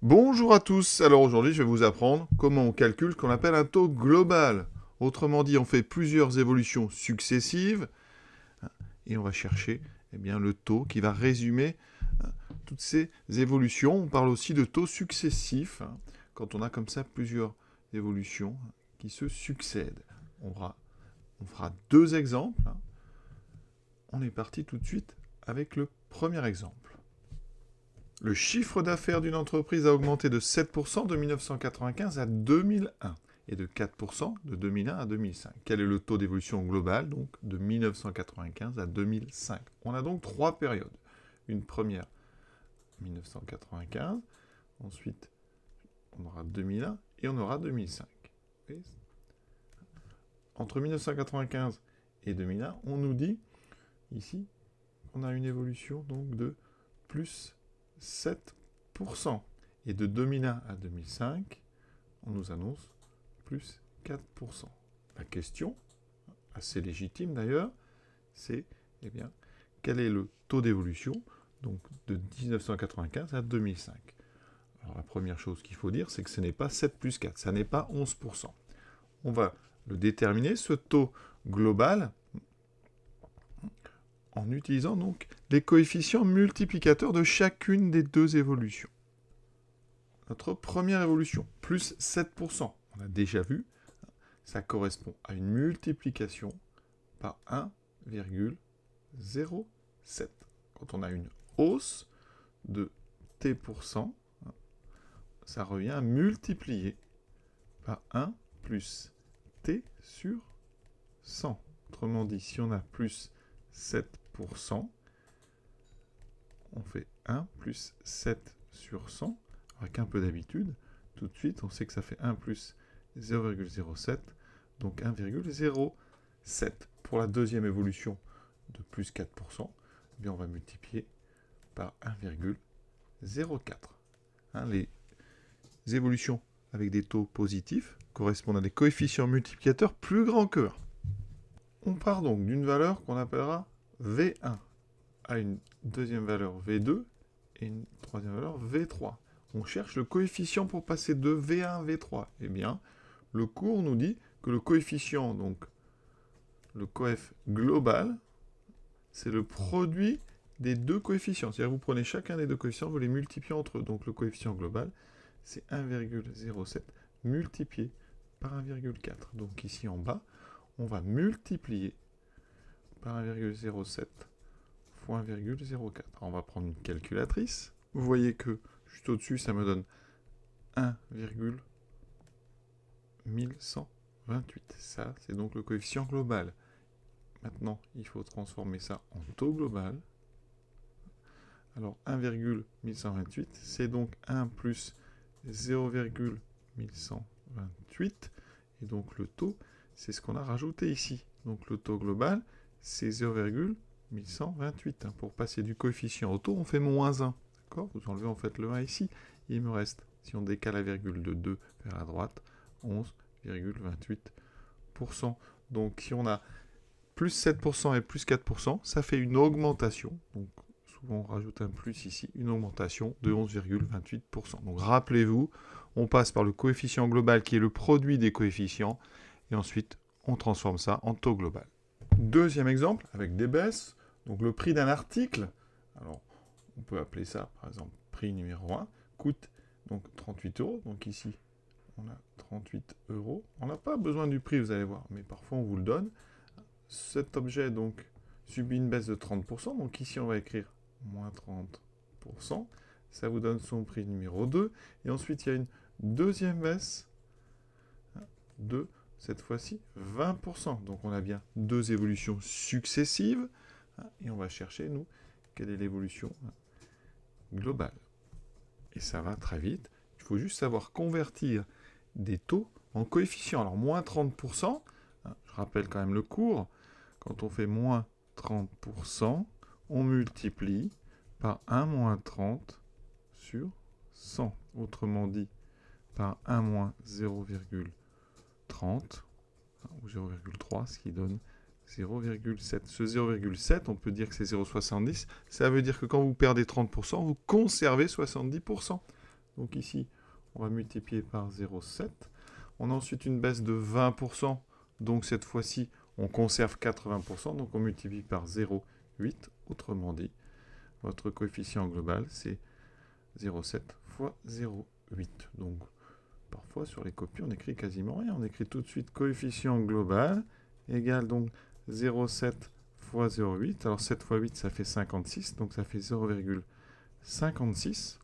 Bonjour à tous, alors aujourd'hui je vais vous apprendre comment on calcule ce qu'on appelle un taux global. Autrement dit, on fait plusieurs évolutions successives et on va chercher le taux qui va résumer toutes ces évolutions. On parle aussi de taux successifs quand on a comme ça plusieurs évolutions qui se succèdent. On fera deux exemples. On est parti tout de suite avec le premier exemple. Le chiffre d'affaires d'une entreprise a augmenté de 7% de 1995 à 2001 et de 4% de 2001 à 2005. Quel est le taux d'évolution global donc de 1995 à 2005? On a donc trois périodes. Une première, 1995, ensuite on aura 2001 et on aura 2005. Entre 1995 et 2001, on nous dit ici qu'on a une évolution donc de plus 7%. Et de 2001 à 2005, on nous annonce plus 4%. La question, assez légitime d'ailleurs, c'est quel est le taux d'évolution donc de 1995 à 2005? Alors la première chose qu'il faut dire, c'est que ce n'est pas 7 plus 4, ça n'est pas 11%. On va le déterminer, ce taux global, en utilisant donc les coefficients multiplicateurs de chacune des deux évolutions. Notre première évolution, plus 7%, on a déjà vu, ça correspond à une multiplication par 1,07. Quand on a une hausse de t%, ça revient à multiplier par 1 plus t sur 100. Autrement dit, si on a plus 7%, on fait 1 plus 7 sur 100. Avec un peu d'habitude, tout de suite, on sait que ça fait 1 plus 0,07, donc 1,07. Pour la deuxième évolution de plus 4%, on va multiplier par 1,04. Les évolutions avec des taux positifs correspondent à des coefficients multiplicateurs plus grands que 1. On part donc d'une valeur qu'on appellera V1 à une deuxième valeur V2 et une troisième valeur V3. On cherche le coefficient pour passer de V1 à V3. Eh bien, le cours nous dit que le coefficient, donc le coef global, c'est le produit des deux coefficients. C'est-à-dire que vous prenez chacun des deux coefficients, vous les multipliez entre eux. Donc le coefficient global, c'est 1,07 multiplié par 1,4. Donc ici en bas, on va multiplier par 1,07 fois 1,04. On va prendre une calculatrice. Vous voyez que juste au-dessus, ça me donne 1,1128. Ça, c'est donc le coefficient global. Maintenant, il faut transformer ça en taux global. Alors, 1,1128, c'est donc 1 plus 0,1128. Et donc, le taux, c'est ce qu'on a rajouté ici. Donc, le taux global, c'est 0,1128. Pour passer du coefficient au taux, on fait moins 1. D'accord ? Vous enlevez en fait le 1 ici. Il me reste, si on décale la virgule de 2 vers la droite, 11,28%. Donc, si on a plus 7% et plus 4%, ça fait une augmentation. Donc, souvent, on rajoute un plus ici, une augmentation de 11,28%. Donc, rappelez-vous, on passe par le coefficient global qui est le produit des coefficients, et ensuite, on transforme ça en taux global. Deuxième exemple, avec des baisses. Donc, le prix d'un article, alors, on peut appeler ça, par exemple, prix numéro 1, coûte donc 38 euros. Donc, ici, on a 38 euros. On n'a pas besoin du prix, vous allez voir, mais parfois, on vous le donne. Cet objet donc subit une baisse de 30%, donc ici on va écrire moins 30%, ça vous donne son prix numéro 2, et ensuite il y a une deuxième baisse de, cette fois-ci, 20%. Donc on a bien deux évolutions successives, et on va chercher, nous, quelle est l'évolution globale. Et ça va très vite, il faut juste savoir convertir des taux en coefficients. Alors moins 30%, je rappelle quand même le cours. Quand on fait moins 30%, on multiplie par 1 moins 30 sur 100. Autrement dit, par 1 moins 0,30, ou 0,3, ce qui donne 0,7. Ce 0,7, on peut dire que c'est 0,70. Ça veut dire que quand vous perdez 30%, vous conservez 70%. Donc ici, on va multiplier par 0,7. On a ensuite une baisse de 20%. Donc cette fois-ci, on conserve 80%. Donc on multiplie par 0,8. Autrement dit, votre coefficient global, c'est 0,7 fois 0,8. Donc parfois, sur les copies, on écrit quasiment rien. On écrit tout de suite coefficient global égale donc 0,7 fois 0,8. Alors 7 fois 8, ça fait 56. Donc ça fait 0,56.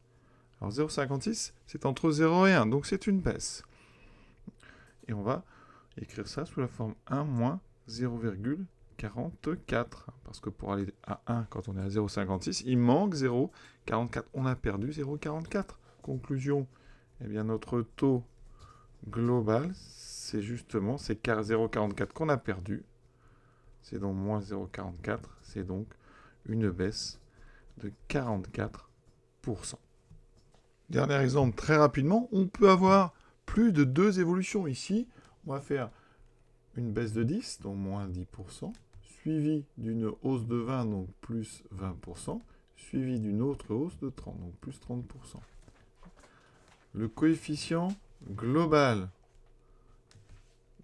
Alors 0,56, c'est entre 0 et 1. Donc c'est une baisse. Et on va écrire ça sous la forme 1 moins 0,44. Parce que pour aller à 1, quand on est à 0,56, il manque 0,44. On a perdu 0,44. Conclusion, eh bien notre taux global, c'est justement ces 0,44 qu'on a perdu. C'est donc moins 0,44. C'est donc une baisse de 44%. Dernier exemple, très rapidement, on peut avoir plus de 2 évolutions. Ici, on va faire une baisse de 10, donc moins 10%, suivie d'une hausse de 20, donc plus 20%, suivie d'une autre hausse de 30, donc plus 30%. Le coefficient global,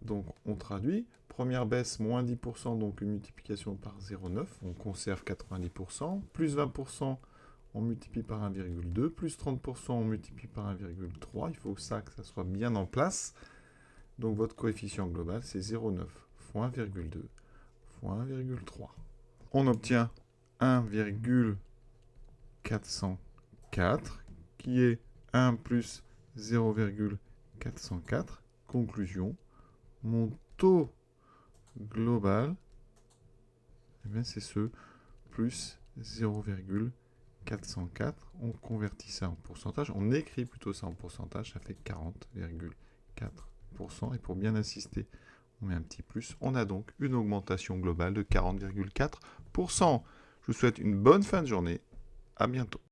donc on traduit, première baisse, moins 10%, donc une multiplication par 0,9, on conserve 90%, plus 20%, on multiplie par 1,2, plus 30%, on multiplie par 1,3, il faut que ça soit bien en place. Donc votre coefficient global, c'est 0,9 fois 1,2 fois 1,3. On obtient 1,404, qui est 1 plus 0,404. Conclusion, mon taux global, eh bien c'est ce plus 0,404. On convertit ça en pourcentage. On écrit plutôt ça en pourcentage. Ça fait 40,4%. Et pour bien insister, on met un petit plus. On a donc une augmentation globale de 40,4%. Je vous souhaite une bonne fin de journée. À bientôt.